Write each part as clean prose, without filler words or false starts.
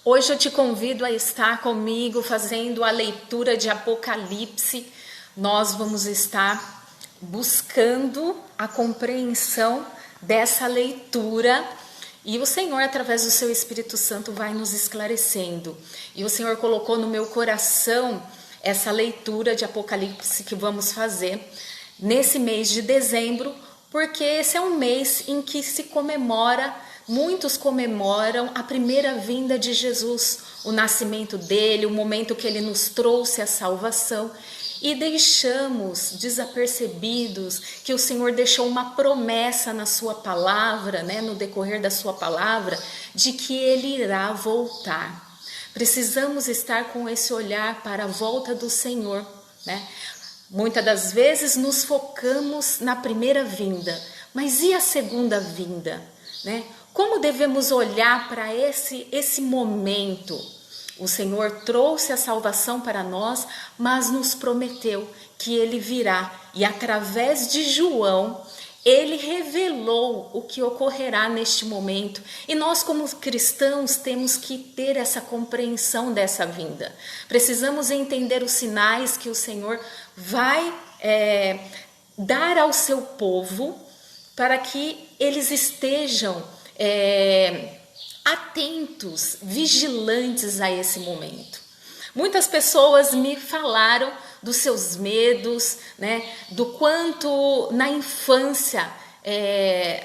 Hoje eu te convido a estar comigo fazendo a leitura de Apocalipse. Nós vamos estar buscando a compreensão dessa leitura e o Senhor, através do seu Espírito Santo, vai nos esclarecendo. E o Senhor colocou no meu coração essa leitura de Apocalipse que vamos fazer nesse mês de dezembro, porque esse é um mês em que se comemora, muitos comemoram a primeira vinda de Jesus, o nascimento dele, o momento que ele nos trouxe a salvação, e deixamos desapercebidos que o Senhor deixou uma promessa na sua palavra, no decorrer da sua palavra, de que ele irá voltar. Precisamos estar com esse olhar para a volta do Senhor, Muitas das vezes nos focamos na primeira vinda, mas e a segunda vinda, Como devemos olhar para esse momento? O Senhor trouxe a salvação para nós, mas nos prometeu que ele virá. E através de João, ele revelou o que ocorrerá neste momento. E nós, como cristãos, temos que ter essa compreensão dessa vinda. Precisamos entender os sinais que o Senhor vai dar ao seu povo para que eles estejam atentos, vigilantes a esse momento. Muitas pessoas me falaram dos seus medos, do quanto na infância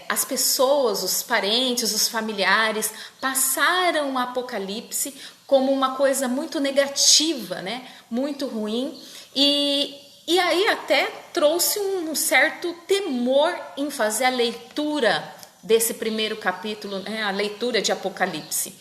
as pessoas, os parentes, os familiares passaram o Apocalipse como uma coisa muito negativa, muito ruim, e aí até trouxe um certo temor em fazer a leitura desse primeiro capítulo, a leitura de Apocalipse.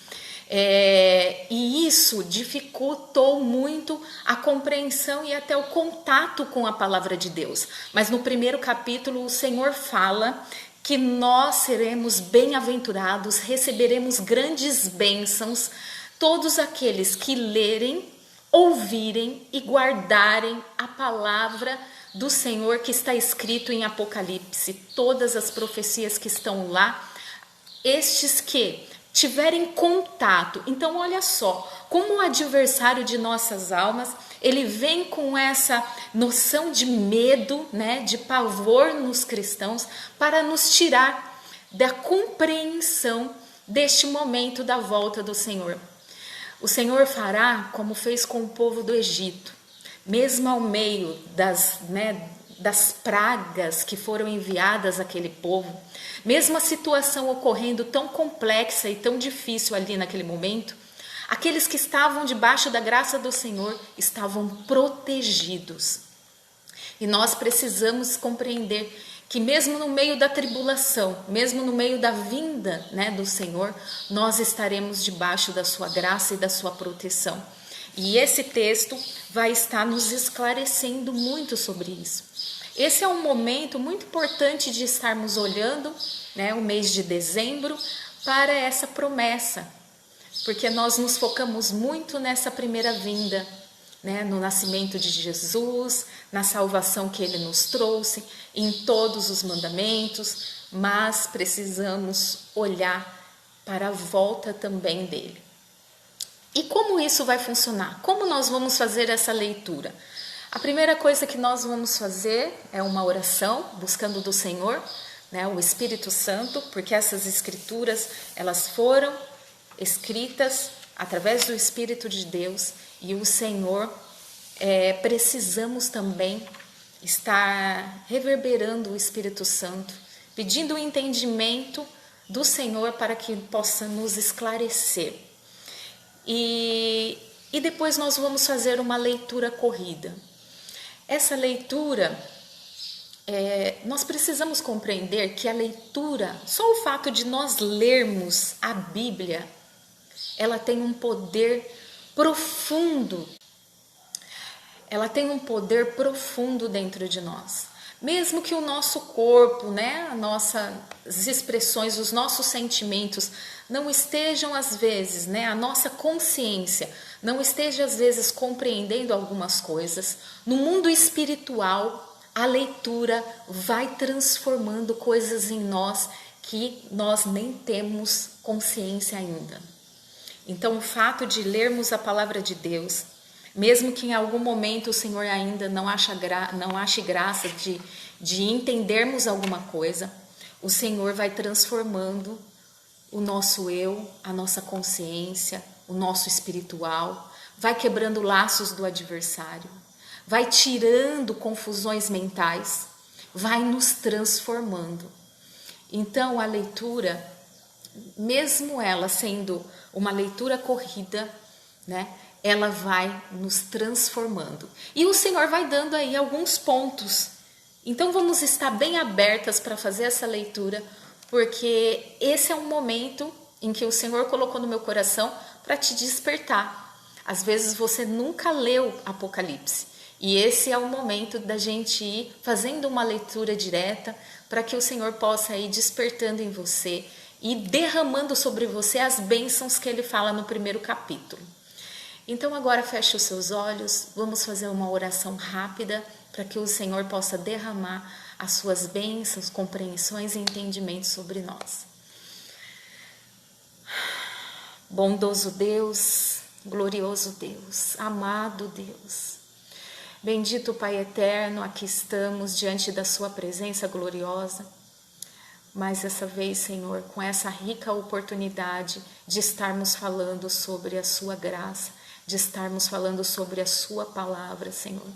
E isso dificultou muito a compreensão e até o contato com a palavra de Deus. Mas no primeiro capítulo o Senhor fala que nós seremos bem-aventurados, receberemos grandes bênçãos, todos aqueles que lerem, ouvirem e guardarem a palavra do Senhor que está escrito em Apocalipse, todas as profecias que estão lá, estes que tiverem contato. Então olha só, como o adversário de nossas almas, ele vem com essa noção de medo, de pavor nos cristãos, para nos tirar da compreensão deste momento da volta do Senhor. O Senhor fará como fez com o povo do Egito, mesmo ao meio das pragas que foram enviadas àquele povo, mesmo a situação ocorrendo tão complexa e tão difícil ali naquele momento, aqueles que estavam debaixo da graça do Senhor estavam protegidos. E nós precisamos compreender que mesmo no meio da tribulação, mesmo no meio da vinda do Senhor, nós estaremos debaixo da sua graça e da sua proteção. E esse texto vai estar nos esclarecendo muito sobre isso. Esse é um momento muito importante de estarmos olhando, o mês de dezembro, para essa promessa, porque nós nos focamos muito nessa primeira vinda, no nascimento de Jesus, na salvação que ele nos trouxe, em todos os mandamentos, mas precisamos olhar para a volta também dele. E como isso vai funcionar? Como nós vamos fazer essa leitura? A primeira coisa que nós vamos fazer é uma oração, buscando do Senhor, o Espírito Santo, porque essas escrituras, elas foram escritas através do Espírito de Deus, e o Senhor, precisamos também estar reverberando o Espírito Santo, pedindo o entendimento do Senhor para que possa nos esclarecer. E depois nós vamos fazer uma leitura corrida. Essa leitura, nós precisamos compreender que a leitura, só o fato de nós lermos a Bíblia, ela tem um poder profundo. Ela tem um poder profundo dentro de nós. Mesmo que o nosso corpo, as nossas expressões, os nossos sentimentos não estejam às vezes, a nossa consciência não esteja às vezes compreendendo algumas coisas, no mundo espiritual a leitura vai transformando coisas em nós que nós nem temos consciência ainda. Então, o fato de lermos a palavra de Deus, mesmo que em algum momento o Senhor ainda não ache graça de entendermos alguma coisa, o Senhor vai transformando o nosso eu, a nossa consciência, o nosso espiritual, vai quebrando laços do adversário, vai tirando confusões mentais, vai nos transformando. Então, a leitura, mesmo ela sendo uma leitura corrida, né, ela vai nos transformando. E o Senhor vai dando aí alguns pontos. Então, vamos estar bem abertas para fazer essa leitura, porque esse é um momento em que o Senhor colocou no meu coração para te despertar. Às vezes você nunca leu Apocalipse, e esse é o momento da gente ir fazendo uma leitura direta para que o Senhor possa ir despertando em você e derramando sobre você as bênçãos que ele fala no primeiro capítulo. Então agora feche os seus olhos, vamos fazer uma oração rápida para que o Senhor possa derramar as suas bênçãos, compreensões e entendimentos sobre nós. Bondoso Deus, glorioso Deus, amado Deus, bendito Pai eterno, aqui estamos diante da sua presença gloriosa, mas dessa vez, Senhor, com essa rica oportunidade de estarmos falando sobre a sua graça, de estarmos falando sobre a sua palavra, Senhor.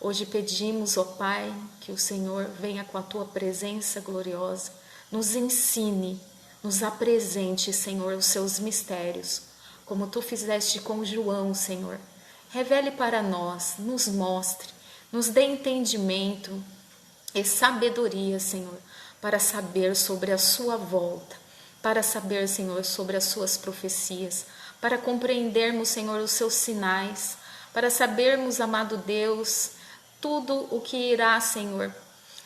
Hoje pedimos, ó Pai, que o Senhor venha com a tua presença gloriosa, nos ensine, nos apresente, Senhor, os seus mistérios, como tu fizeste com João, Senhor. Revele para nós, nos mostre, nos dê entendimento e sabedoria, Senhor, para saber sobre a sua volta, para saber, Senhor, sobre as suas profecias, para compreendermos, Senhor, os seus sinais, para sabermos, amado Deus, tudo o que irá, Senhor,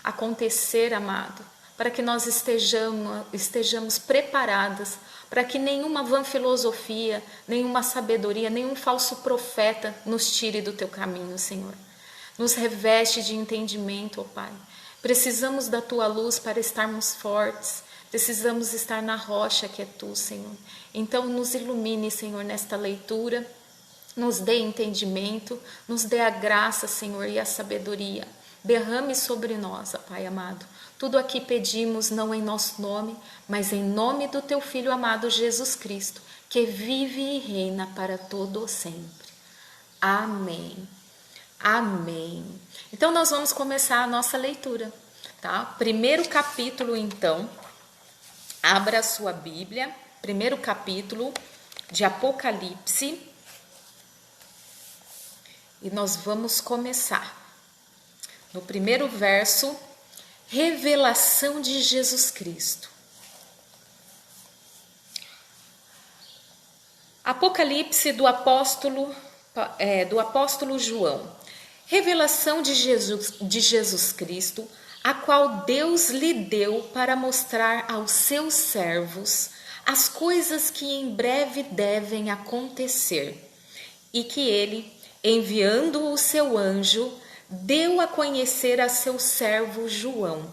acontecer, amado, para que nós estejamos preparadas, para que nenhuma vã filosofia, nenhuma sabedoria, nenhum falso profeta nos tire do teu caminho, Senhor. Nos reveste de entendimento, ó Pai. Precisamos da tua luz para estarmos fortes, precisamos estar na rocha que é tu, Senhor. Então nos ilumine, Senhor, nesta leitura, nos dê entendimento, nos dê a graça, Senhor, e a sabedoria. Derrame sobre nós, ó Pai amado. Tudo aqui pedimos não em nosso nome, mas em nome do teu Filho amado Jesus Cristo, que vive e reina para todo o sempre. Amém. Amém. Então nós vamos começar a nossa leitura, tá? Primeiro capítulo, então. Abra a sua Bíblia, primeiro capítulo de Apocalipse. E nós vamos começar. No primeiro verso, revelação de Jesus Cristo. Apocalipse do apóstolo João. Revelação de Jesus Cristo, a qual Deus lhe deu para mostrar aos seus servos as coisas que em breve devem acontecer, e que ele, enviando o seu anjo, deu a conhecer a seu servo João,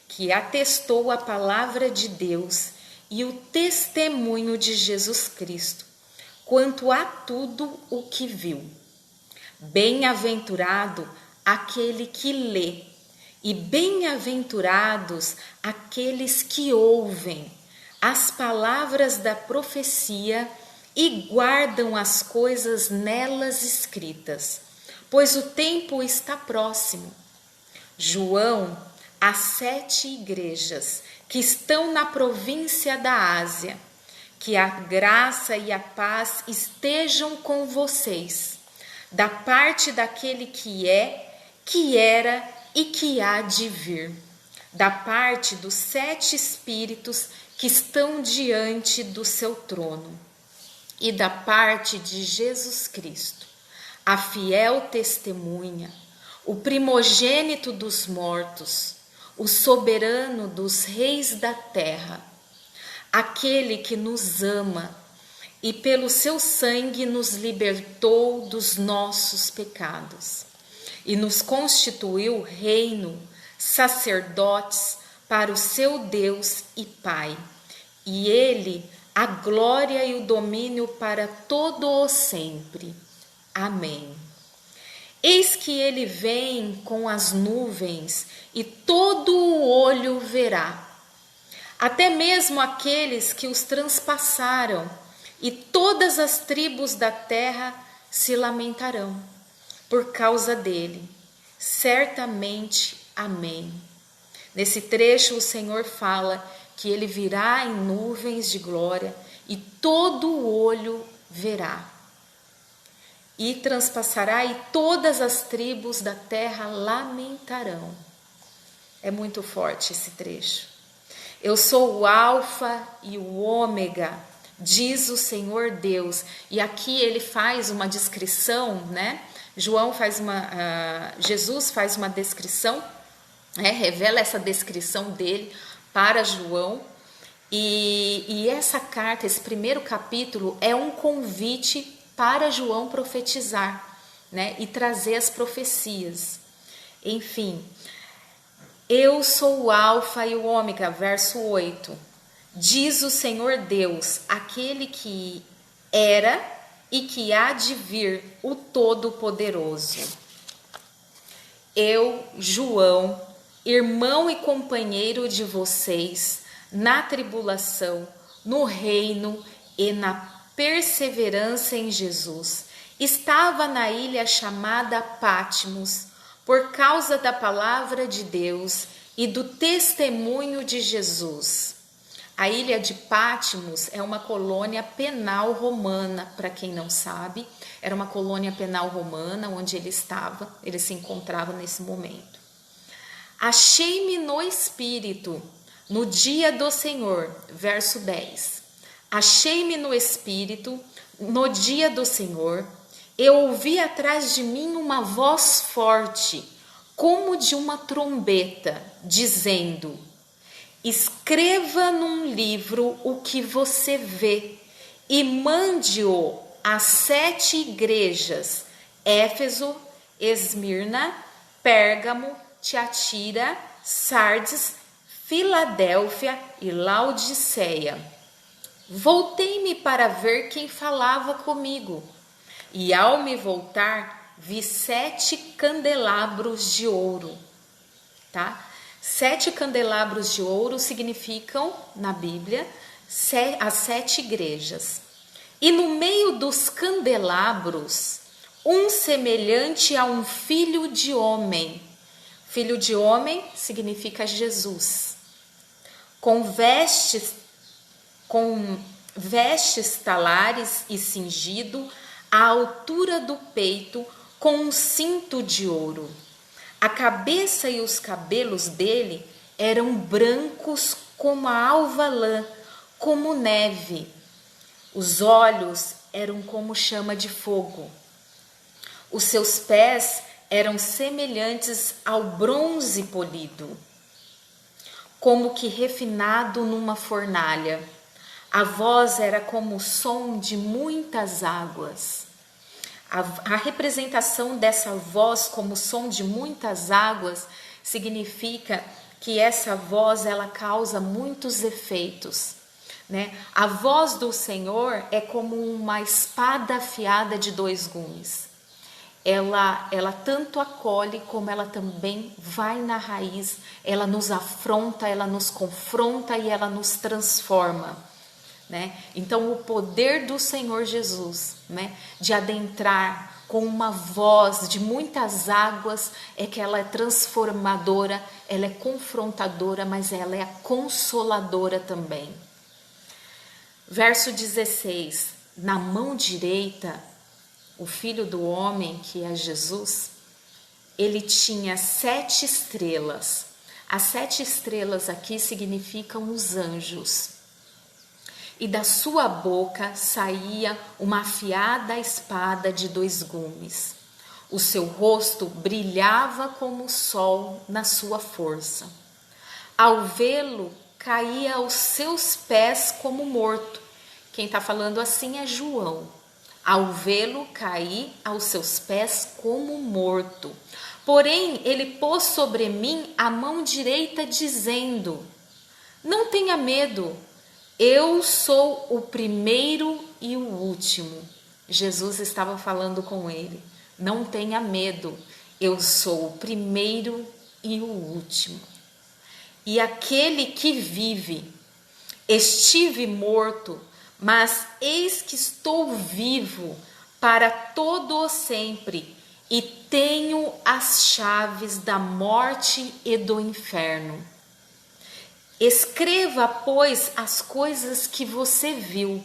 que atestou a palavra de Deus e o testemunho de Jesus Cristo, quanto a tudo o que viu. Bem-aventurado aquele que lê, e bem-aventurados aqueles que ouvem as palavras da profecia e guardam as coisas nelas escritas, pois o tempo está próximo. João, às 7 igrejas que estão na província da Ásia, que a graça e a paz estejam com vocês, da parte daquele que é, que era e que há de vir, da parte dos 7 espíritos que estão diante do seu trono, e da parte de Jesus Cristo, a fiel testemunha, o primogênito dos mortos, o soberano dos reis da terra, aquele que nos ama e pelo seu sangue nos libertou dos nossos pecados e nos constituiu reino, sacerdotes para o seu Deus e Pai, e ele a glória e o domínio para todo o sempre. Amém. Eis que ele vem com as nuvens e todo o olho verá, até mesmo aqueles que os transpassaram, e todas as tribos da terra se lamentarão por causa dele. Certamente, amém. Nesse trecho o Senhor fala que ele virá em nuvens de glória e todo o olho verá. E transpassará e todas as tribos da terra lamentarão. É muito forte esse trecho. Eu sou o Alfa e o Ômega, diz o Senhor Deus. E aqui ele faz uma descrição, né? Jesus faz uma descrição, revela essa descrição dele para João. E essa carta, esse primeiro capítulo, é um convite para João profetizar, né? E trazer as profecias. Enfim, eu sou o Alfa e o Ômega, verso 8. Diz o Senhor Deus, aquele que era e que há de vir, o Todo-Poderoso. Eu, João, irmão e companheiro de vocês, na tribulação, no reino e na perseverança em Jesus, estava na ilha chamada Patmos, por causa da palavra de Deus e do testemunho de Jesus. A ilha de Patmos é uma colônia penal romana, para quem não sabe, era uma colônia penal romana onde ele se encontrava nesse momento. Achei-me no Espírito, no dia do Senhor, verso 10. Achei-me no Espírito, no dia do Senhor, eu ouvi atrás de mim uma voz forte, como de uma trombeta, dizendo: escreva num livro o que você vê e mande-o às 7 igrejas: Éfeso, Esmirna, Pérgamo, Tiatira, Sardes, Filadélfia e Laodiceia. Voltei-me para ver quem falava comigo, e ao me voltar, vi 7 candelabros de ouro, tá? 7 candelabros de ouro significam, na Bíblia, as 7 igrejas. E no meio dos candelabros, um semelhante a um filho de homem. Filho de homem significa Jesus. Com vestes talares e cingido à altura do peito, com um cinto de ouro. A cabeça e os cabelos dele eram brancos como a alva lã, como neve. Os olhos eram como chama de fogo. Os seus pés eram semelhantes ao bronze polido, como que refinado numa fornalha. A voz era como o som de muitas águas. A representação dessa voz como som de muitas águas significa que essa voz ela causa muitos efeitos, né? A voz do Senhor é como uma espada afiada de 2 gumes. Ela tanto acolhe como ela também vai na raiz, ela nos afronta, ela nos confronta e ela nos transforma, né? Então o poder do Senhor Jesus, né, de adentrar com uma voz de muitas águas, é que ela é transformadora, ela é confrontadora, mas ela é consoladora também. Verso 16, na mão direita, o Filho do Homem, que é Jesus, ele tinha 7 estrelas. As 7 estrelas aqui significam os anjos. E da sua boca saía uma afiada espada de 2 gumes. O seu rosto brilhava como o sol na sua força. Ao vê-lo, caía aos seus pés como morto. Quem está falando assim é João. Ao vê-lo, caí aos seus pés como morto. Porém, ele pôs sobre mim a mão direita, dizendo: não tenha medo, Eu sou o primeiro e o último. Jesus estava falando com ele. Não tenha medo. Eu sou o primeiro e o último. E aquele que vive. Estive morto, mas eis que estou vivo para todo o sempre, e tenho as chaves da morte e do inferno. Escreva, pois, as coisas que você viu,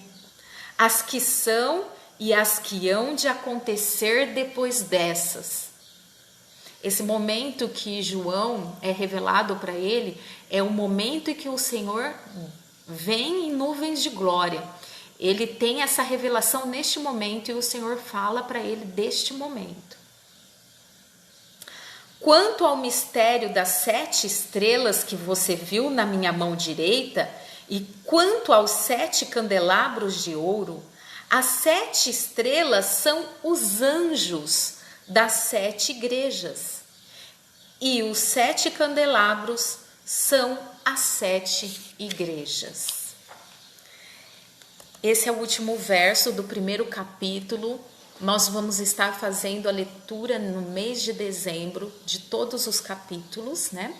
as que são e as que hão de acontecer depois dessas. Esse momento que João é revelado para ele é o momento em que o Senhor vem em nuvens de glória. Ele tem essa revelação neste momento e o Senhor fala para ele deste momento. Quanto ao mistério das 7 estrelas que você viu na minha mão direita, e quanto aos 7 candelabros de ouro, as 7 estrelas são os anjos das 7 igrejas, e os 7 candelabros são as 7 igrejas. Esse é o último verso do primeiro capítulo. Nós vamos estar fazendo a leitura no mês de dezembro de todos os capítulos, né?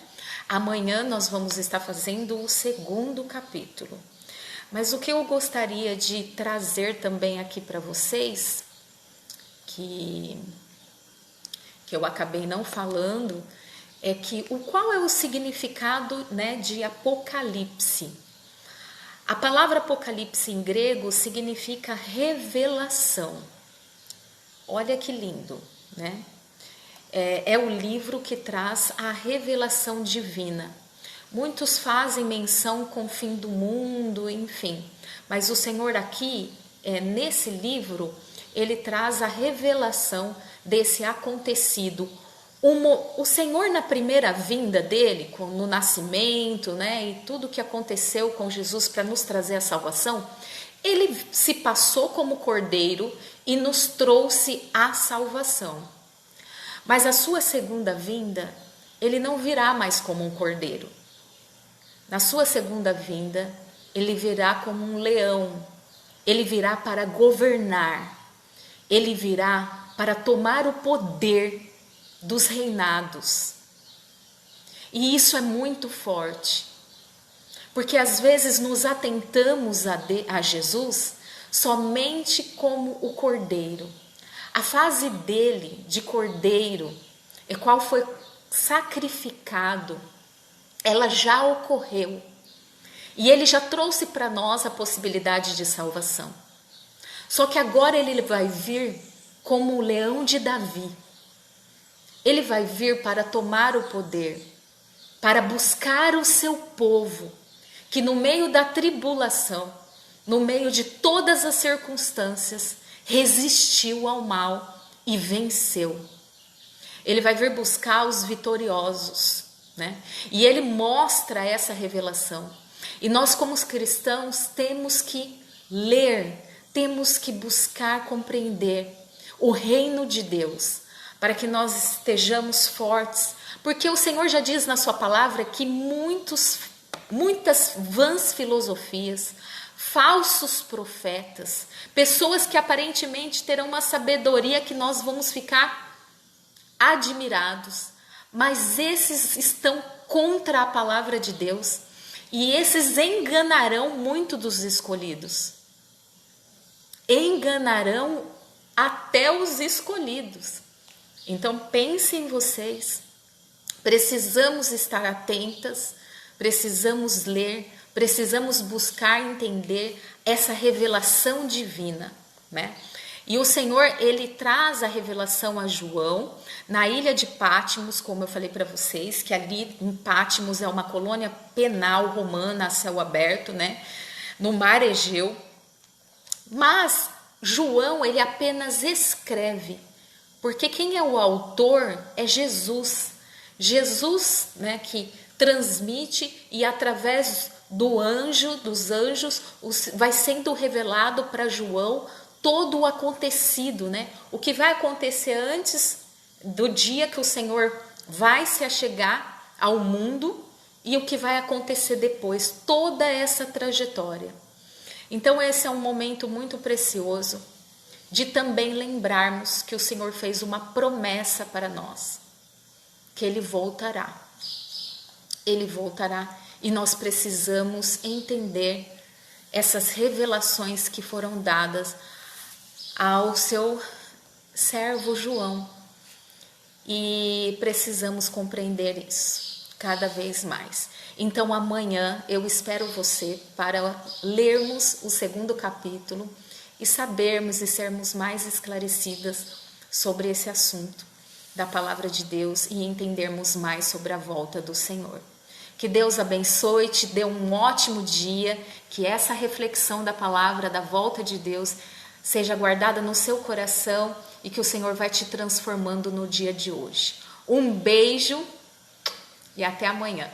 Amanhã nós vamos estar fazendo o segundo capítulo. Mas o que eu gostaria de trazer também aqui para vocês, que eu acabei não falando, é que qual é o significado, né, de Apocalipse? A palavra Apocalipse em grego significa revelação. Olha que lindo, né? É o livro que traz a revelação divina. Muitos fazem menção com o fim do mundo, enfim. Mas o Senhor aqui, nesse livro, ele traz a revelação desse acontecido. O Senhor, na primeira vinda dele, no nascimento, né, e tudo que aconteceu com Jesus para nos trazer a salvação, ele se passou como cordeiro e nos trouxe a salvação. Mas a sua segunda vinda, ele não virá mais como um cordeiro. Na sua segunda vinda, ele virá como um leão. Ele virá para governar. Ele virá para tomar o poder dos reinados. E isso é muito forte, porque às vezes nos atentamos a Jesus somente como o cordeiro. A fase dele de cordeiro, e qual foi sacrificado, ela já ocorreu. E ele já trouxe para nós a possibilidade de salvação. Só que agora ele vai vir como o leão de Davi. Ele vai vir para tomar o poder, para buscar o seu povo, que no meio da tribulação, no meio de todas as circunstâncias, resistiu ao mal e venceu. Ele vai vir buscar os vitoriosos, né? E ele mostra essa revelação. E nós, como cristãos, temos que ler, temos que buscar compreender o reino de Deus, para que nós estejamos fortes, porque o Senhor já diz na sua palavra que muitas vãs filosofias, falsos profetas, pessoas que aparentemente terão uma sabedoria que nós vamos ficar admirados, mas esses estão contra a palavra de Deus e esses enganarão muito dos escolhidos. Enganarão até os escolhidos. Então pensem em vocês, precisamos estar atentas, precisamos ler, precisamos buscar entender essa revelação divina, né? E o Senhor, ele traz a revelação a João na ilha de Patmos, como eu falei para vocês, que ali em Patmos é uma colônia penal romana a céu aberto, né? No mar Egeu. Mas João, ele apenas escreve, porque quem é o autor é Jesus. Jesus, né, que transmite e através dos anjos, vai sendo revelado para João todo o acontecido, né? O que vai acontecer antes do dia que o Senhor vai se achegar ao mundo e o que vai acontecer depois, toda essa trajetória. Então esse é um momento muito precioso de também lembrarmos que o Senhor fez uma promessa para nós, que Ele voltará. Ele voltará e nós precisamos entender essas revelações que foram dadas ao seu servo João. E precisamos compreender isso cada vez mais. Então amanhã eu espero você para lermos o 2º capítulo e sabermos e sermos mais esclarecidas sobre esse assunto da palavra de Deus e entendermos mais sobre a volta do Senhor. Que Deus abençoe, te dê um ótimo dia, que essa reflexão da palavra da volta de Deus seja guardada no seu coração e que o Senhor vai te transformando no dia de hoje. Um beijo e até amanhã.